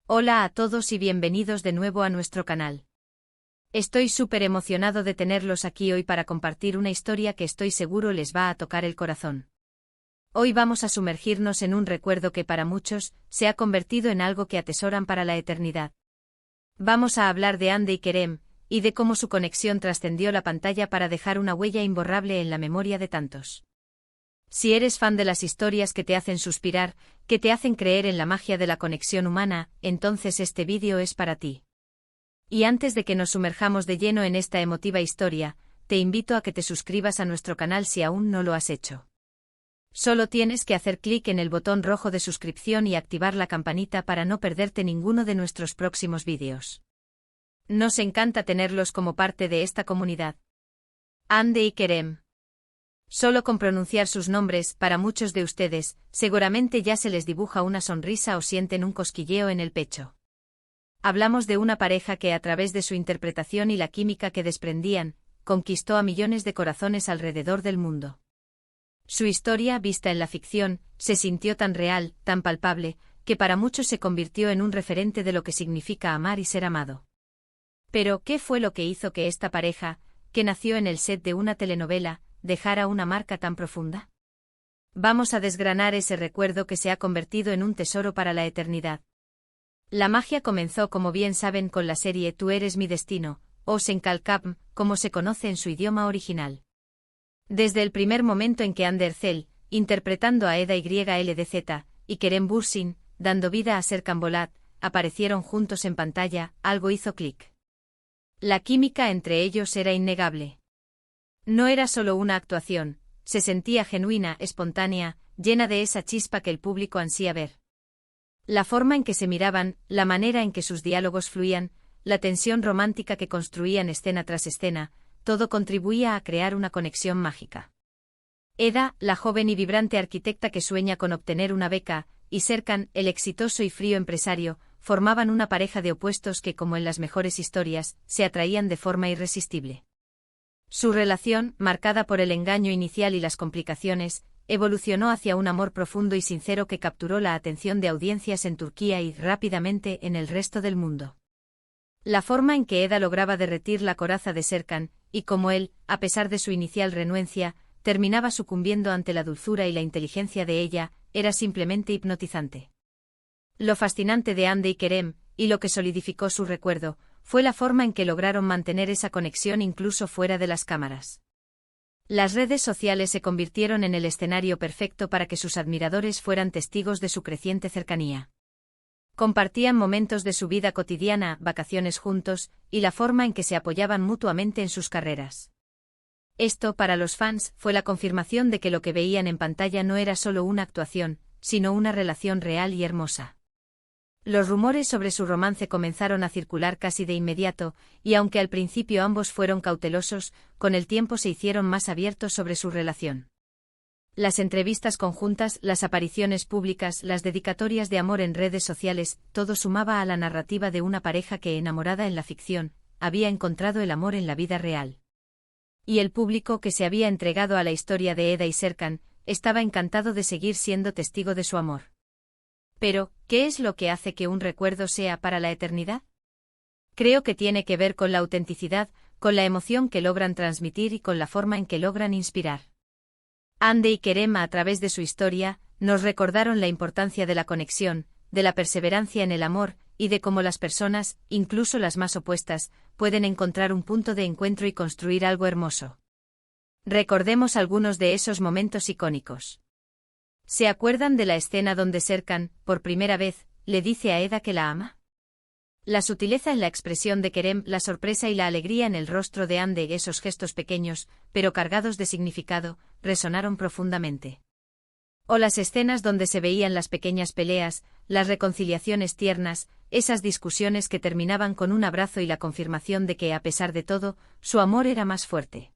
Hola a todos y bienvenidos de nuevo a nuestro canal. Estoy súper emocionado de tenerlos aquí hoy para compartir una historia que estoy seguro les va a tocar el corazón. Hoy vamos a sumergirnos en un recuerdo que para muchos se ha convertido en algo que atesoran para la eternidad. Vamos a hablar de Hande y Kerem, y de cómo su conexión trascendió la pantalla para dejar una huella imborrable en la memoria de tantos. Si eres fan de las historias que te hacen suspirar, que te hacen creer en la magia de la conexión humana, entonces este vídeo es para ti. Y antes de que nos sumerjamos de lleno en esta emotiva historia, te invito a que te suscribas a nuestro canal si aún no lo has hecho. Solo tienes que hacer clic en el botón rojo de suscripción y activar la campanita para no perderte ninguno de nuestros próximos vídeos. Nos encanta tenerlos como parte de esta comunidad. Hande y Kerem. Solo con pronunciar sus nombres, para muchos de ustedes, seguramente ya se les dibuja una sonrisa o sienten un cosquilleo en el pecho. Hablamos de una pareja que a través de su interpretación y la química que desprendían, conquistó a millones de corazones alrededor del mundo. Su historia, vista en la ficción, se sintió tan real, tan palpable, que para muchos se convirtió en un referente de lo que significa amar y ser amado. Pero, ¿qué fue lo que hizo que esta pareja, que nació en el set de una telenovela, dejara una marca tan profunda? Vamos a desgranar ese recuerdo que se ha convertido en un tesoro para la eternidad. La magia comenzó, como bien saben, con la serie Tú eres mi destino, o Senkalkam, como se conoce en su idioma original. Desde el primer momento en que Hande Erçel, interpretando a Eda YLDZ, y Kerem Bürsin, dando vida a Serkan Bolat, aparecieron juntos en pantalla, algo hizo clic. La química entre ellos era innegable. No era solo una actuación, se sentía genuina, espontánea, llena de esa chispa que el público ansía ver. La forma en que se miraban, la manera en que sus diálogos fluían, la tensión romántica que construían escena tras escena, todo contribuía a crear una conexión mágica. Eda, la joven y vibrante arquitecta que sueña con obtener una beca, y Serkan, el exitoso y frío empresario, formaban una pareja de opuestos que, como en las mejores historias, se atraían de forma irresistible. Su relación, marcada por el engaño inicial y las complicaciones, evolucionó hacia un amor profundo y sincero que capturó la atención de audiencias en Turquía y, rápidamente, en el resto del mundo. La forma en que Eda lograba derretir la coraza de Serkan, y cómo él, a pesar de su inicial renuencia, terminaba sucumbiendo ante la dulzura y la inteligencia de ella, era simplemente hipnotizante. Lo fascinante de Hande y Kerem, y lo que solidificó su recuerdo, fue la forma en que lograron mantener esa conexión incluso fuera de las cámaras. Las redes sociales se convirtieron en el escenario perfecto para que sus admiradores fueran testigos de su creciente cercanía. Compartían momentos de su vida cotidiana, vacaciones juntos, y la forma en que se apoyaban mutuamente en sus carreras. Esto, para los fans, fue la confirmación de que lo que veían en pantalla no era solo una actuación, sino una relación real y hermosa. Los rumores sobre su romance comenzaron a circular casi de inmediato, y aunque al principio ambos fueron cautelosos, con el tiempo se hicieron más abiertos sobre su relación. Las entrevistas conjuntas, las apariciones públicas, las dedicatorias de amor en redes sociales, todo sumaba a la narrativa de una pareja que, enamorada en la ficción, había encontrado el amor en la vida real. Y el público que se había entregado a la historia de Eda y Serkan, estaba encantado de seguir siendo testigo de su amor. Pero, ¿qué es lo que hace que un recuerdo sea para la eternidad? Creo que tiene que ver con la autenticidad, con la emoción que logran transmitir y con la forma en que logran inspirar. Hande y Kerem, a través de su historia, nos recordaron la importancia de la conexión, de la perseverancia en el amor, y de cómo las personas, incluso las más opuestas, pueden encontrar un punto de encuentro y construir algo hermoso. Recordemos algunos de esos momentos icónicos. ¿Se acuerdan de la escena donde Serkan, por primera vez, le dice a Eda que la ama? La sutileza en la expresión de Kerem, la sorpresa y la alegría en el rostro de Hande, esos gestos pequeños, pero cargados de significado, resonaron profundamente. O las escenas donde se veían las pequeñas peleas, las reconciliaciones tiernas, esas discusiones que terminaban con un abrazo y la confirmación de que, a pesar de todo, su amor era más fuerte.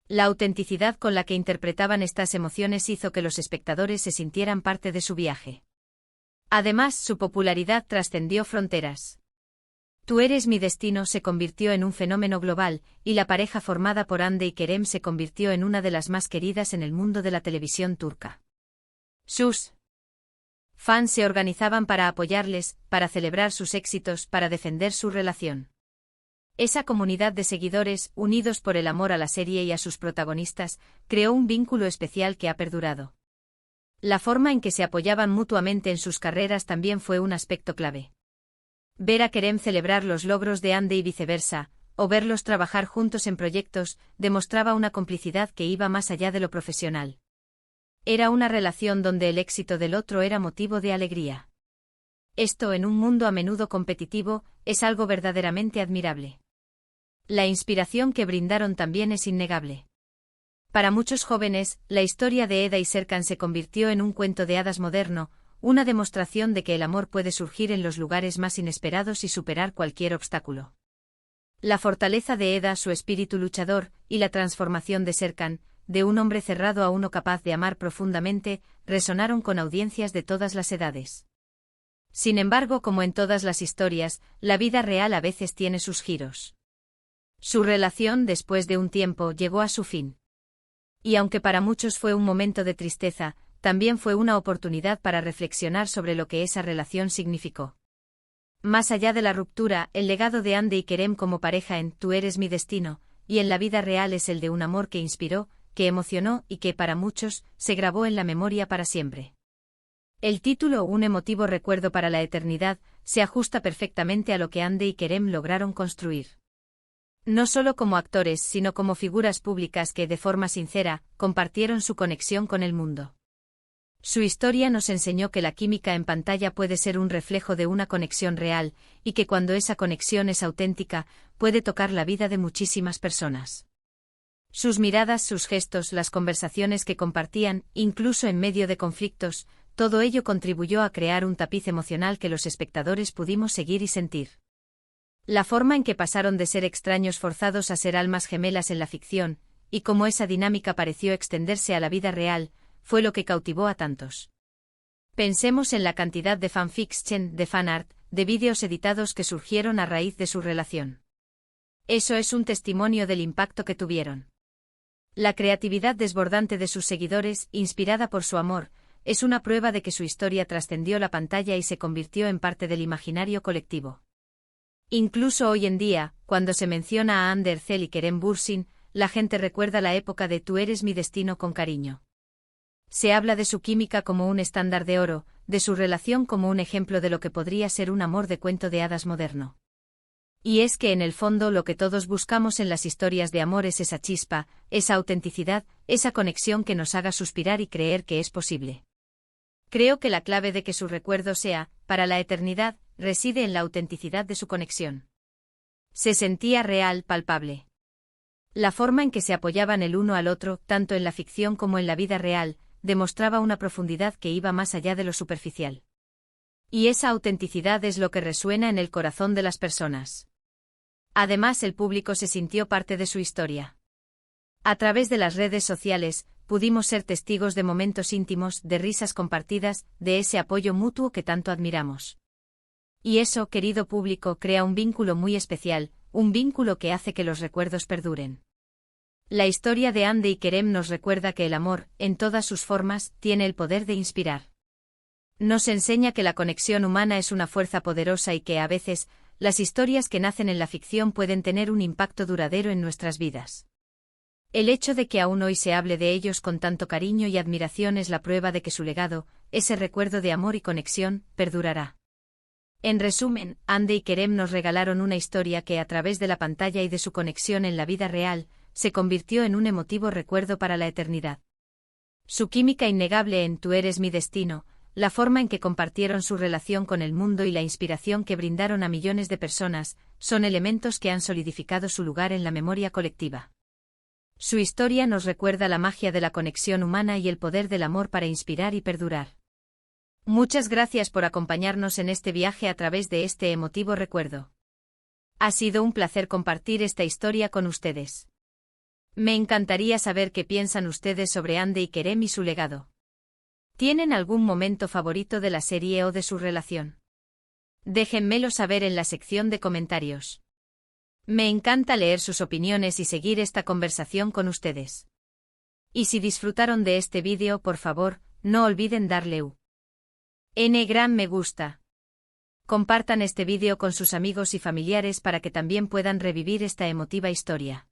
La autenticidad con la que interpretaban estas emociones hizo que los espectadores se sintieran parte de su viaje. Además, su popularidad trascendió fronteras. Tú eres mi destino se convirtió en un fenómeno global, y la pareja formada por Hande y Kerem se convirtió en una de las más queridas en el mundo de la televisión turca. Sus Fans se organizaban para apoyarles, para celebrar sus éxitos, para defender su relación. Esa comunidad de seguidores, unidos por el amor a la serie y a sus protagonistas, creó un vínculo especial que ha perdurado. La forma en que se apoyaban mutuamente en sus carreras también fue un aspecto clave. Ver a Kerem celebrar los logros de Andy y viceversa, o verlos trabajar juntos en proyectos, demostraba una complicidad que iba más allá de lo profesional. Era una relación donde el éxito del otro era motivo de alegría. Esto, en un mundo a menudo competitivo, es algo verdaderamente admirable. La inspiración que brindaron también es innegable. Para muchos jóvenes, la historia de Eda y Serkan se convirtió en un cuento de hadas moderno, una demostración de que el amor puede surgir en los lugares más inesperados y superar cualquier obstáculo. La fortaleza de Eda, su espíritu luchador, y la transformación de Serkan, de un hombre cerrado a uno capaz de amar profundamente, resonaron con audiencias de todas las edades. Sin embargo, como en todas las historias, la vida real a veces tiene sus giros. Su relación, después de un tiempo, llegó a su fin. Y aunque para muchos fue un momento de tristeza, también fue una oportunidad para reflexionar sobre lo que esa relación significó. Más allá de la ruptura, el legado de Andy y Kerem como pareja en Tú eres mi destino, y en la vida real es el de un amor que inspiró, que emocionó y que, para muchos, se grabó en la memoria para siempre. El título, Un emotivo recuerdo para la eternidad, se ajusta perfectamente a lo que Andy y Kerem lograron construir. No solo como actores, sino como figuras públicas que, de forma sincera, compartieron su conexión con el mundo. Su historia nos enseñó que la química en pantalla puede ser un reflejo de una conexión real, y que cuando esa conexión es auténtica, puede tocar la vida de muchísimas personas. Sus miradas, sus gestos, las conversaciones que compartían, incluso en medio de conflictos, todo ello contribuyó a crear un tapiz emocional que los espectadores pudimos seguir y sentir. La forma en que pasaron de ser extraños forzados a ser almas gemelas en la ficción, y cómo esa dinámica pareció extenderse a la vida real, fue lo que cautivó a tantos. Pensemos en la cantidad de fanfiction, de fanart, de vídeos editados que surgieron a raíz de su relación. Eso es un testimonio del impacto que tuvieron. La creatividad desbordante de sus seguidores, inspirada por su amor, es una prueba de que su historia trascendió la pantalla y se convirtió en parte del imaginario colectivo. Incluso hoy en día, cuando se menciona a Ander Zel y Kerem Bürsin, la gente recuerda la época de Tú eres mi destino con cariño. Se habla de su química como un estándar de oro, de su relación como un ejemplo de lo que podría ser un amor de cuento de hadas moderno. Y es que en el fondo lo que todos buscamos en las historias de amor es esa chispa, esa autenticidad, esa conexión que nos haga suspirar y creer que es posible. Creo que la clave de que su recuerdo sea, para la eternidad, reside en la autenticidad de su conexión. Se sentía real, palpable. La forma en que se apoyaban el uno al otro, tanto en la ficción como en la vida real, demostraba una profundidad que iba más allá de lo superficial. Y esa autenticidad es lo que resuena en el corazón de las personas. Además, el público se sintió parte de su historia. A través de las redes sociales, pudimos ser testigos de momentos íntimos, de risas compartidas, de ese apoyo mutuo que tanto admiramos. Y eso, querido público, crea un vínculo muy especial, un vínculo que hace que los recuerdos perduren. La historia de Andy y Kerem nos recuerda que el amor, en todas sus formas, tiene el poder de inspirar. Nos enseña que la conexión humana es una fuerza poderosa y que, a veces, las historias que nacen en la ficción pueden tener un impacto duradero en nuestras vidas. El hecho de que aún hoy se hable de ellos con tanto cariño y admiración es la prueba de que su legado, ese recuerdo de amor y conexión, perdurará. En resumen, Andy y Kerem nos regalaron una historia que, a través de la pantalla y de su conexión en la vida real, se convirtió en un emotivo recuerdo para la eternidad. Su química innegable en Tú eres mi destino, la forma en que compartieron su relación con el mundo y la inspiración que brindaron a millones de personas, son elementos que han solidificado su lugar en la memoria colectiva. Su historia nos recuerda la magia de la conexión humana y el poder del amor para inspirar y perdurar. Muchas gracias por acompañarnos en este viaje a través de este emotivo recuerdo. Ha sido un placer compartir esta historia con ustedes. Me encantaría saber qué piensan ustedes sobre Andy y Kerem y su legado. ¿Tienen algún momento favorito de la serie o de su relación? Déjenmelo saber en la sección de comentarios. Me encanta leer sus opiniones y seguir esta conversación con ustedes. Y si disfrutaron de este vídeo, por favor, no olviden darle N gran me gusta. Compartan este vídeo con sus amigos y familiares para que también puedan revivir esta emotiva historia.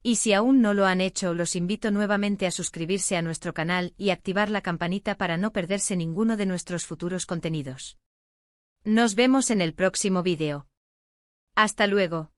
Y si aún no lo han hecho, los invito nuevamente a suscribirse a nuestro canal y activar la campanita para no perderse ninguno de nuestros futuros contenidos. Nos vemos en el próximo vídeo. Hasta luego.